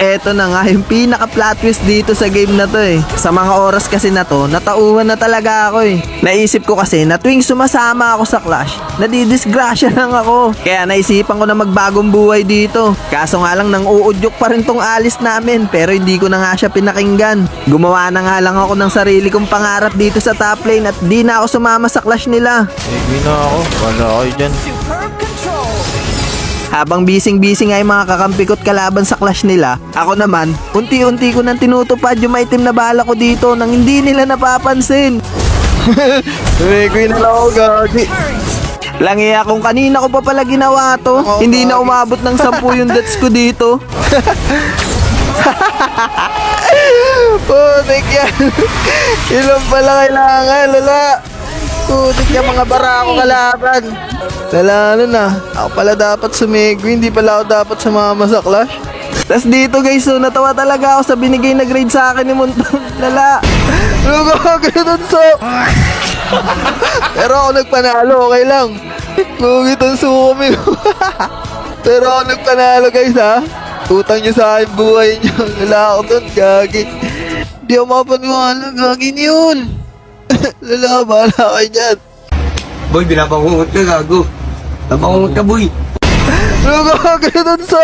eto na nga yung pinaka plot twist dito sa game na to eh. Sa mga oras kasi na to, natauhan na talaga ako eh. Naisip ko kasi na tuwing sumasama ako sa Clash, nadidisgrasya lang ako. Kaya naisipan ko na magbagong buhay dito. Kaso nga lang nang uudyok pa rin tong alis namin, pero hindi ko na nga siya pinakinggan. Gumawa na nga lang ako ng sarili kong pangarap dito sa top lane at di na ako sumama sa Clash nila. Hindi na ako. Wala kayo dyan. Habang bising-busy nga yung mga kakampi ko't kalaban sa Clash nila, ako naman, unti-unti ko nang tinutupad yung maitim na bala ko dito nang hindi nila napapansin. Tumikoy na lang ako, gagi. Langi akong kanina ko pa pala ginawa to. Hindi na umabot ng 10 yung deaths ko dito. Putik yan. Ilan pala kailangan, lala. Putik yan, mga bara ako kalaban. Lala, ano na. Ako pala dapat sumigo, hindi pala ako dapat sumama sa Clash. Tas dito guys, so natawa talaga ako sa binigay na grade sa akin ni Montong. Lala. Lugo, ganun so. Pero ako nagpanalo, okay lang. Gugit ang sumi ko. Pero ako nagpanalo guys ha. Utang nyo sa akin buhay nyo. Wala ako dun, gagi. Hindi ako mapaniwala, gagi yun. Lala, bahala kayo dyan. Boy, binapangungot ka, gago. Napangungot ka, boy. Lugo, ganun so.